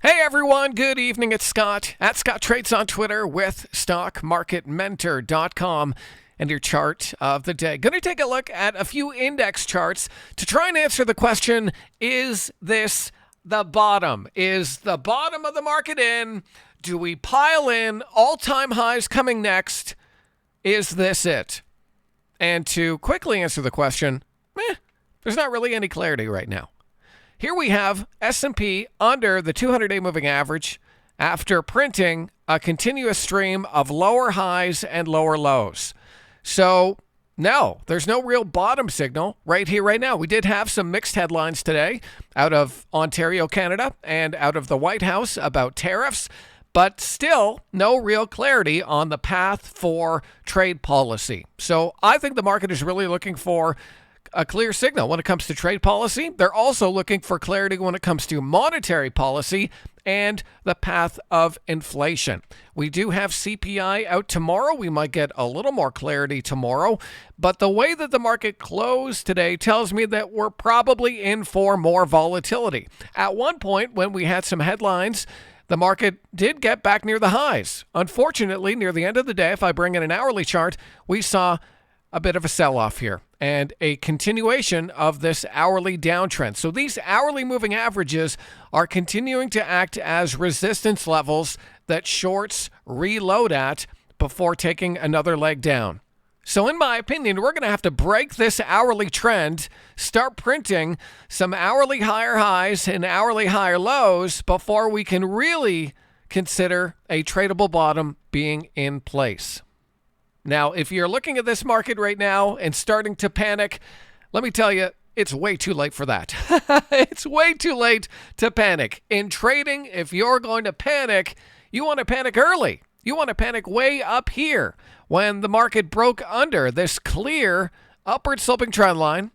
Hey everyone, good evening. It's Scott at Scott Trades on Twitter with StockMarketMentor.com and your chart of the day. Going to take a look at a few index charts to try and answer the question, is this the bottom? Is the bottom of the market in? Do we pile in all-time highs coming next? Is this it? And to quickly answer the question, there's not really any clarity right now. Here we have S&P under the 200-day moving average after printing a continuous stream of lower highs and lower lows. So, no, there's no real bottom signal right here, right now. We did have some mixed headlines today out of Ontario, Canada, and out of the White House about tariffs, but still no real clarity on the path for trade policy. So I think the market is really looking for a clear signal when it comes to trade policy. They're also looking for clarity when it comes to monetary policy and the path of inflation. We do have CPI out tomorrow. We might get a little more clarity tomorrow, but the way that the market closed today tells me that we're probably in for more volatility. At one point, when we had some headlines, the market did get back near the highs. Unfortunately, near the end of the day, if I bring in an hourly chart, we saw a bit of a sell-off here and a continuation of this hourly downtrend. So these hourly moving averages are continuing to act as resistance levels that shorts reload at before taking another leg down. So in my opinion, we're going to have to break this hourly trend, start printing some hourly higher highs and hourly higher lows before we can really consider a tradable bottom being in place. Now, if you're looking at this market right now and starting to panic, let me tell you, it's way too late for that. It's way too late to panic. In trading, if you're going to panic, you want to panic early. You want to panic way up here when the market broke under this clear upward sloping trend line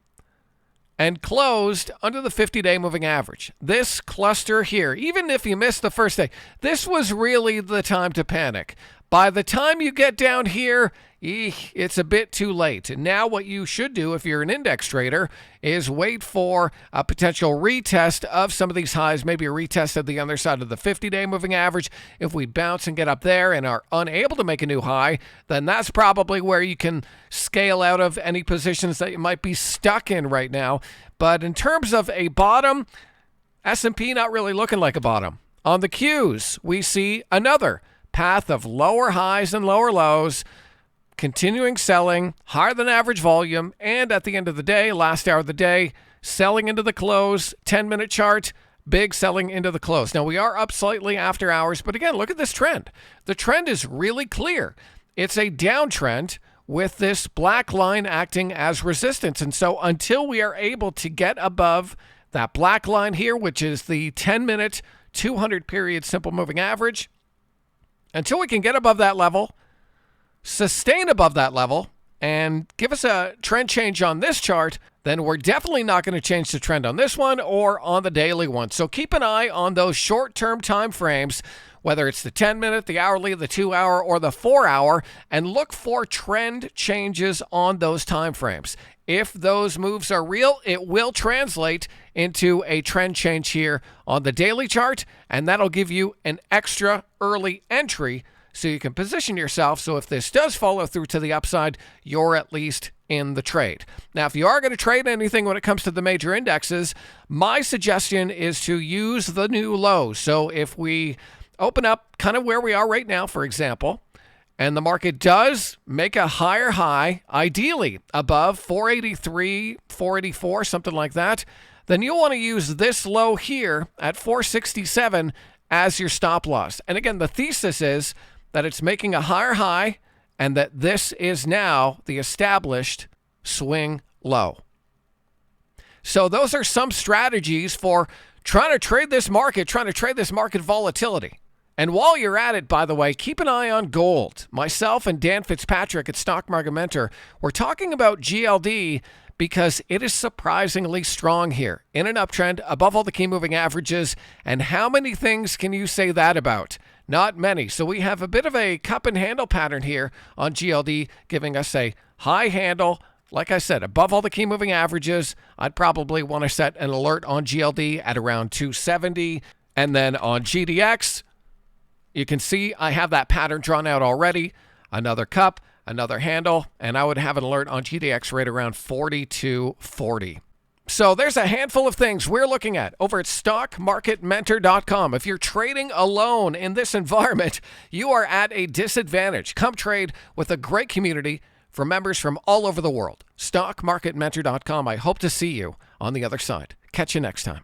and closed under the 50-day moving average. This cluster here, even if you missed the first day, this was really the time to panic. By the time you get down here, it's a bit too late. And now what you should do if you're an index trader is wait for a potential retest of some of these highs, maybe a retest of the other side of the 50-day moving average. If we bounce and get up there and are unable to make a new high, then that's probably where you can scale out of any positions that you might be stuck in right now. But in terms of a bottom, S&P not really looking like a bottom. On the Qs, we see another path of lower highs and lower lows, continuing selling, higher than average volume, and at the end of the day, last hour of the day, selling into the close, 10-minute chart, big selling into the close. Now, we are up slightly after hours, but again, look at this trend. The trend is really clear. It's a downtrend with this black line acting as resistance. And so until we are able to get above that black line here, which is the 10-minute, 200-period simple moving average, until we can get above that level, sustain above that level, and give us a trend change on this chart, then we're definitely not going to change the trend on this one or on the daily one. So keep an eye on those short-term time frames, whether it's the 10-minute, the hourly, the 2-hour, or the 4-hour, and look for trend changes on those time frames. If those moves are real, it will translate into a trend change here on the daily chart, and that'll give you an extra early entry so you can position yourself so if this does follow through to the upside, you're at least in the trade. Now, if you are going to trade anything when it comes to the major indexes, my suggestion is to use the new lows. So if we open up kind of where we are right now, for example, and the market does make a higher high, ideally above 483, 484, something like that, then you'll want to use this low here at 467 as your stop loss. And again, the thesis is that it's making a higher high and that this is now the established swing low. So those are some strategies for trying to trade this market volatility. And while you're at it, by the way, keep an eye on gold. Myself and Dan Fitzpatrick at Stock Market Mentor, we're talking about GLD because it is surprisingly strong here in an uptrend above all the key moving averages. And how many things can you say that about? Not many. So we have a bit of a cup and handle pattern here on GLD, giving us a high handle. Like I said, above all the key moving averages, I'd probably want to set an alert on GLD at around 270. And then on GDX, you can see I have that pattern drawn out already. Another cup, another handle, and I would have an alert on GDX right around 42.40. So there's a handful of things we're looking at over at stockmarketmentor.com. If you're trading alone in this environment, you are at a disadvantage. Come trade with a great community for members from all over the world. Stockmarketmentor.com. I hope to see you on the other side. Catch you next time.